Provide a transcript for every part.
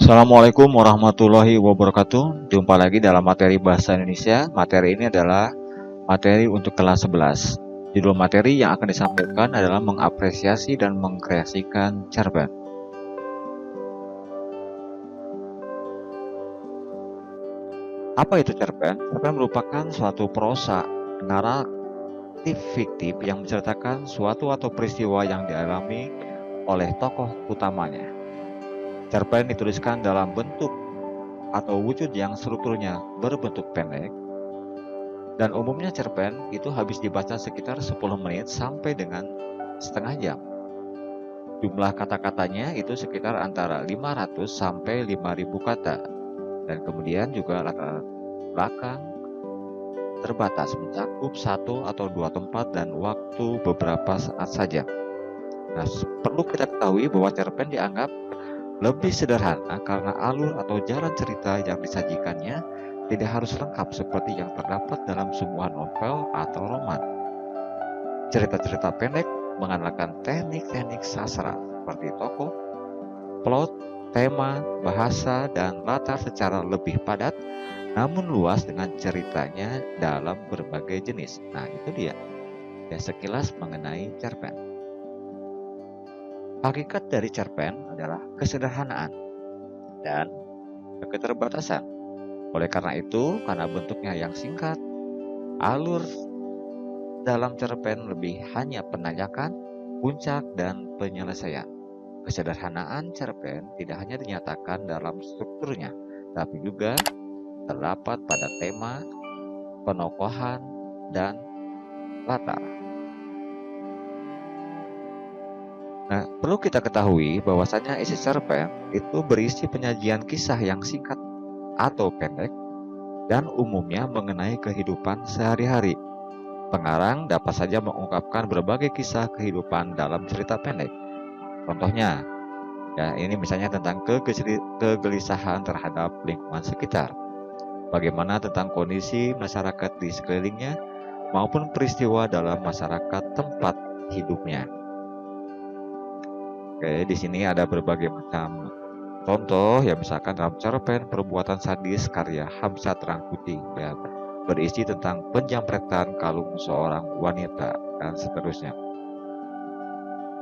Assalamualaikum warahmatullahi wabarakatuh. Jumpa lagi dalam materi bahasa Indonesia. Materi ini adalah materi untuk kelas 11. Judul materi yang akan disampaikan adalah mengapresiasi dan mengkreasikan cerpen. Apa itu cerpen? Cerpen merupakan suatu prosa naratif fiktif yang menceritakan suatu atau peristiwa yang dialami oleh tokoh utamanya. Cerpen dituliskan dalam bentuk atau wujud yang strukturnya berbentuk pendek, dan umumnya cerpen itu habis dibaca sekitar 10 menit sampai dengan setengah jam. Jumlah kata-katanya itu sekitar antara 500 sampai 5000 kata, dan kemudian juga latar belakang terbatas, mencakup satu atau dua tempat dan waktu beberapa saat saja. Nah, perlu kita ketahui bahwa cerpen dianggap lebih sederhana karena alur atau jalan cerita yang disajikannya tidak harus lengkap seperti yang terdapat dalam semua novel atau roman. Cerita-cerita pendek mengandalkan teknik-teknik sastra seperti tokoh, plot, tema, bahasa, dan latar secara lebih padat namun luas dengan ceritanya dalam berbagai jenis. Nah, itu dia ya sekilas mengenai cerpen. Hakikat dari cerpen adalah kesederhanaan dan keterbatasan. Oleh karena itu, karena bentuknya yang singkat, alur dalam cerpen lebih hanya penanyakan, puncak, dan penyelesaian. Kesederhanaan cerpen tidak hanya dinyatakan dalam strukturnya, tapi juga terdapat pada tema, penokohan, dan latar. Nah, perlu kita ketahui bahwasanya isi cerpen itu berisi penyajian kisah yang singkat atau pendek dan umumnya mengenai kehidupan sehari-hari. Pengarang dapat saja mengungkapkan berbagai kisah kehidupan dalam cerita pendek. Contohnya, ya ini misalnya tentang kegelisahan terhadap lingkungan sekitar, bagaimana tentang kondisi masyarakat di sekelilingnya, maupun peristiwa dalam masyarakat tempat hidupnya. Oke, di sini ada berbagai macam contoh, ya misalkan dalam cerpen Perbuatan Sadis karya Hamzat Rangkuti, ya berisi tentang penjamretan kalung seorang wanita dan seterusnya.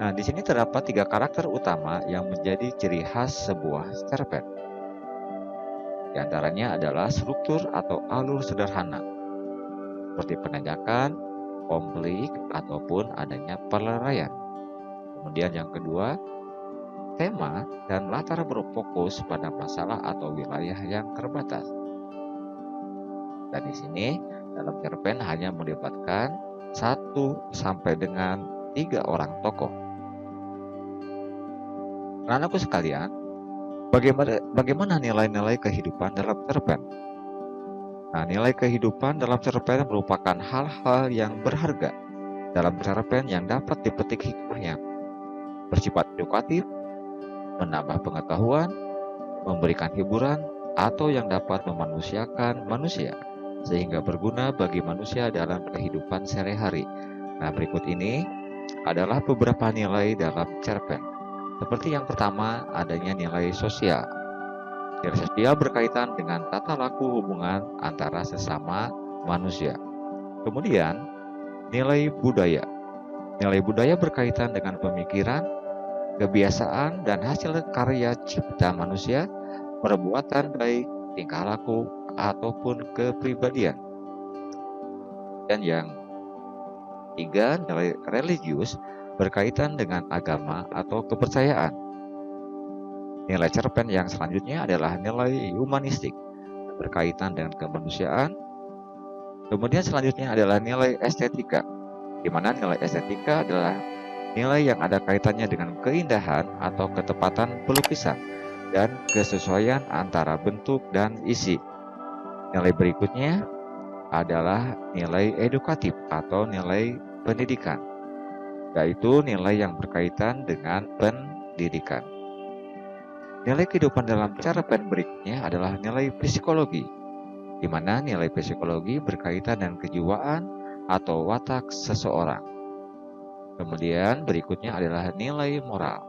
Nah, di sini terdapat 3 karakter utama yang menjadi ciri khas sebuah cerpen. Di antaranya adalah struktur atau alur sederhana, seperti penanyakan, konflik, ataupun adanya perleraian. Kemudian yang kedua, tema dan latar berfokus pada masalah atau wilayah yang terbatas. Dan di sini dalam cerpen hanya melibatkan 1 sampai dengan 3 orang tokoh. Anak-anakku sekalian, bagaimana nilai-nilai kehidupan dalam cerpen? Nah, nilai kehidupan dalam cerpen merupakan hal-hal yang berharga dalam cerpen yang dapat dipetik hikmahnya, bersifat edukatif, menambah pengetahuan, memberikan hiburan, atau yang dapat memanusiakan manusia sehingga berguna bagi manusia dalam kehidupan sehari-hari. Nah, berikut ini adalah beberapa nilai dalam cerpen. Seperti yang pertama, adanya nilai sosial. Nilai sosial berkaitan dengan tata laku hubungan antara sesama manusia. Kemudian, nilai budaya. Nilai budaya berkaitan dengan pemikiran, kebiasaan, dan hasil karya cipta manusia, perbuatan baik, tingkah laku, ataupun kepribadian. Dan yang ketiga, nilai religius berkaitan dengan agama atau kepercayaan. Nilai cerpen yang selanjutnya adalah nilai humanistik berkaitan dengan kemanusiaan. Kemudian selanjutnya adalah nilai estetika, di mana nilai estetika adalah nilai yang ada kaitannya dengan keindahan atau ketepatan pelukisan dan kesesuaian antara bentuk dan isi. Nilai berikutnya adalah nilai edukatif atau nilai pendidikan, yaitu nilai yang berkaitan dengan pendidikan. Nilai kehidupan dalam cerpen berikutnya adalah nilai psikologi, di mana nilai psikologi berkaitan dengan kejiwaan atau watak seseorang. Kemudian berikutnya adalah nilai moral.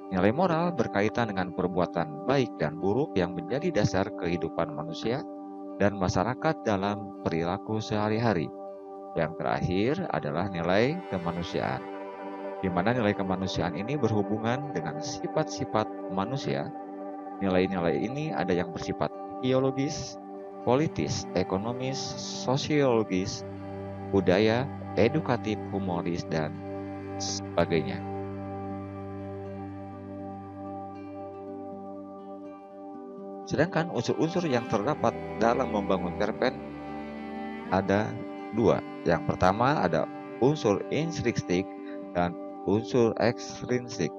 Nilai moral berkaitan dengan perbuatan baik dan buruk yang menjadi dasar kehidupan manusia dan masyarakat dalam perilaku sehari-hari. Yang terakhir adalah nilai kemanusiaan, di mana nilai kemanusiaan ini berhubungan dengan sifat-sifat manusia. Nilai-nilai ini ada yang bersifat ideologis, politis, ekonomis, sosiologis, budaya, edukatif, humoris, dan sebagainya. Sedangkan unsur-unsur yang terdapat dalam membangun cerpen ada dua. Yang pertama ada unsur intrinsik dan unsur ekstrinsik.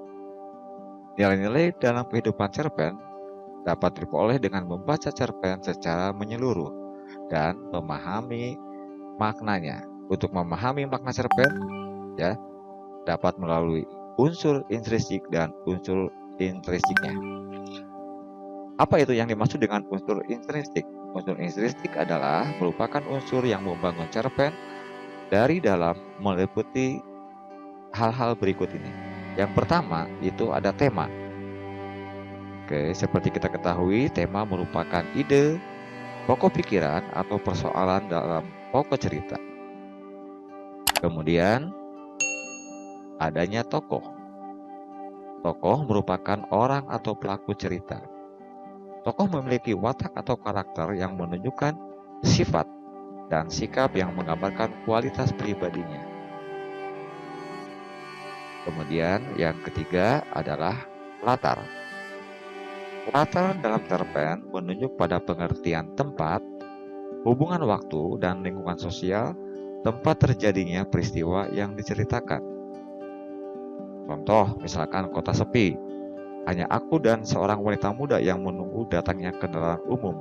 Nilai-nilai dalam kehidupan cerpen dapat diperoleh dengan membaca cerpen secara menyeluruh dan memahami maknanya. Untuk memahami makna cerpen, ya, dapat melalui unsur intrinsik dan unsur intrinsiknya. Apa itu yang dimaksud dengan unsur intrinsik? Unsur intrinsik adalah merupakan unsur yang membangun cerpen dari dalam meliputi hal-hal berikut ini. Yang pertama itu ada tema. Oke, seperti kita ketahui, tema merupakan ide, pokok pikiran atau persoalan dalam pokok cerita. Kemudian adanya tokoh. Tokoh merupakan orang atau pelaku cerita. Tokoh memiliki watak atau karakter yang menunjukkan sifat dan sikap yang menggambarkan kualitas pribadinya. Kemudian yang ketiga adalah latar. Latar dalam cerpen menunjuk pada pengertian tempat, hubungan waktu, dan lingkungan sosial tempat terjadinya peristiwa yang diceritakan. Contoh, misalkan kota sepi. Hanya aku dan seorang wanita muda yang menunggu datangnya kendaraan umum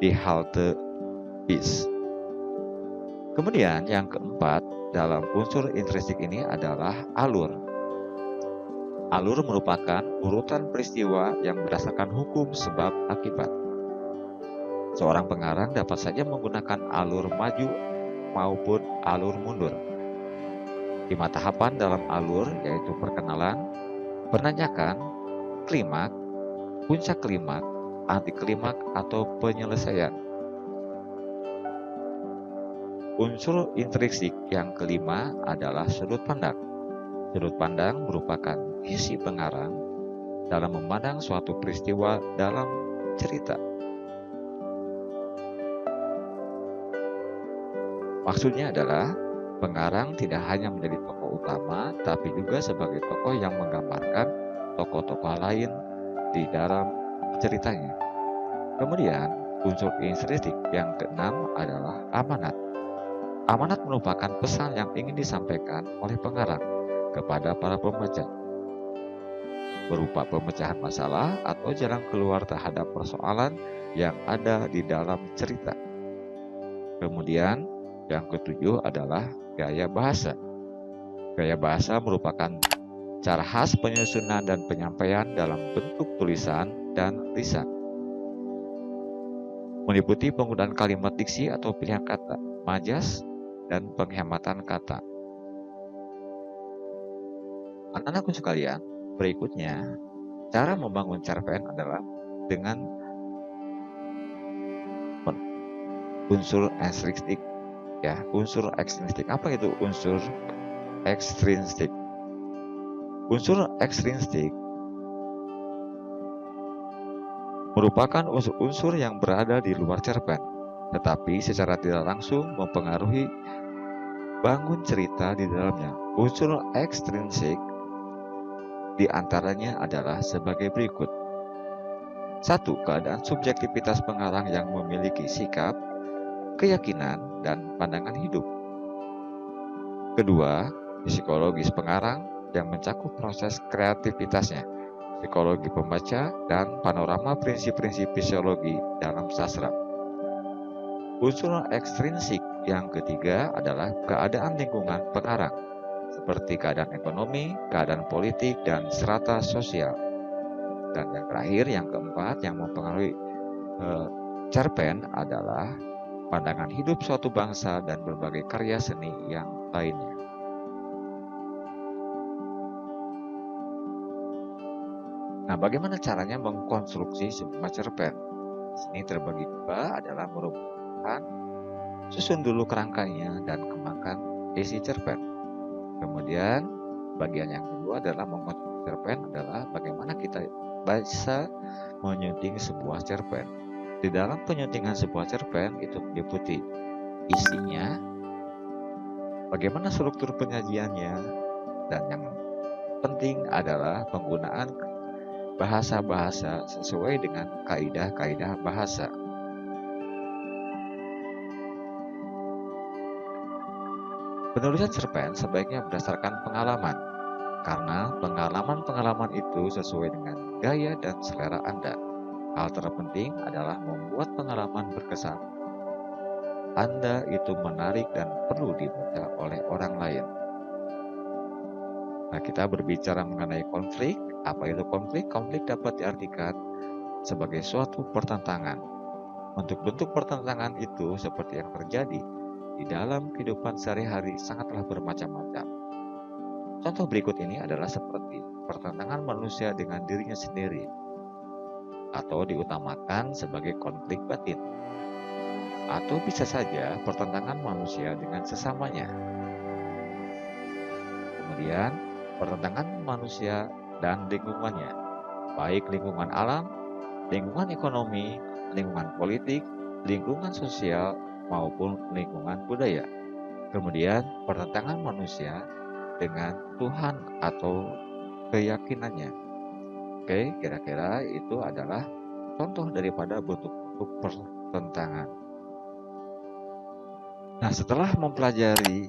di halte bis. Kemudian yang keempat dalam unsur intrinsik ini adalah alur. Alur merupakan urutan peristiwa yang berdasarkan hukum sebab akibat. Seorang pengarang dapat saja menggunakan alur maju maupun alur mundur. 5 tahapan dalam alur yaitu perkenalan, penanyakan, klimak, puncak klimak, anti klimak, atau penyelesaian. Unsur intrinsik yang kelima adalah sudut pandang. Sudut pandang merupakan visi pengarang dalam memandang suatu peristiwa dalam cerita. Maksudnya adalah pengarang tidak hanya menjadi tokoh utama, tapi juga sebagai tokoh yang menggambarkan tokoh-tokoh lain di dalam ceritanya. Kemudian, unsur intrinsik yang keenam adalah amanat. Amanat merupakan pesan yang ingin disampaikan oleh pengarang kepada para pembaca, berupa pemecahan masalah atau jalan keluar terhadap persoalan yang ada di dalam cerita. Kemudian, yang ketujuh adalah gaya bahasa. Gaya bahasa merupakan cara khas penyusunan dan penyampaian dalam bentuk tulisan dan lisan. Meliputi penggunaan kalimat diksi atau pilihan kata, majas, dan penghematan kata. Anak-anakku sekalian, berikutnya, cara membangun cerpen adalah dengan unsur ekstrinsik. Ya, unsur ekstrinsik. Apa itu unsur ekstrinsik? Unsur ekstrinsik merupakan unsur-unsur yang berada di luar cerpen, tetapi secara tidak langsung mempengaruhi bangun cerita di dalamnya. Unsur ekstrinsik diantaranya adalah sebagai berikut. 1. Keadaan subjektivitas pengarang yang memiliki sikap, keyakinan, dan pandangan hidup. Kedua, psikologis pengarang yang mencakup proses kreativitasnya, psikologi pembaca, dan panorama prinsip-prinsip fisiologi dalam sastra. Unsur ekstrinsik yang ketiga adalah keadaan lingkungan pengarang, seperti keadaan ekonomi, keadaan politik, dan strata sosial. Dan yang terakhir, yang keempat, yang mempengaruhi cerpen adalah pandangan hidup suatu bangsa dan berbagai karya seni yang lainnya. Nah, bagaimana caranya mengkonstruksi sebuah cerpen? Di sini terbagi dua adalah merupakan susun dulu kerangkanya dan kembangkan isi cerpen. Kemudian bagian yang kedua adalah mengkonstruksi cerpen adalah bagaimana kita bisa menyunting sebuah cerpen. Di dalam penyuntingan sebuah cerpen itu meliputi isinya, bagaimana struktur penyajiannya, dan yang penting adalah penggunaan bahasa-bahasa sesuai dengan kaidah-kaidah bahasa. Penulisan cerpen sebaiknya berdasarkan pengalaman, karena pengalaman-pengalaman itu sesuai dengan gaya dan selera Anda. Hal terpenting adalah membuat pengalaman berkesan Anda itu menarik dan perlu dibaca oleh orang lain. Nah, kita berbicara mengenai konflik. Apa itu konflik? Konflik dapat diartikan sebagai suatu pertentangan. Untuk bentuk pertentangan itu seperti yang terjadi di dalam kehidupan sehari-hari sangatlah bermacam-macam. Contoh berikut ini adalah seperti pertentangan manusia dengan dirinya sendiri, atau diutamakan sebagai konflik batin, atau bisa saja pertentangan manusia dengan sesamanya. Kemudian, pertentangan manusia dan lingkungannya, baik lingkungan alam, lingkungan ekonomi, lingkungan politik, lingkungan sosial, maupun lingkungan budaya. Kemudian, pertentangan manusia dengan Tuhan atau keyakinannya. Oke, kira-kira itu adalah contoh daripada bentuk-bentuk pertentangan. Nah, setelah mempelajari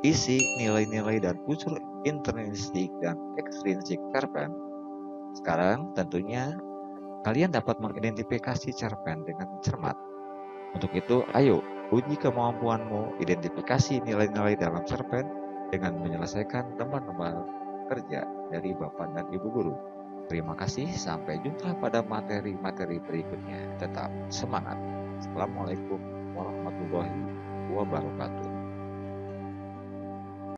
isi, nilai-nilai, dan unsur intrinsik dan ekstrinsik cerpen, sekarang tentunya kalian dapat mengidentifikasi cerpen dengan cermat. Untuk itu, ayo uji kemampuanmu identifikasi nilai-nilai dalam cerpen dengan menyelesaikan lembar-lembar kerja dari Bapak dan Ibu Guru. Terima kasih, sampai jumpa pada materi-materi berikutnya. Tetap semangat. Assalamualaikum warahmatullahi wabarakatuh.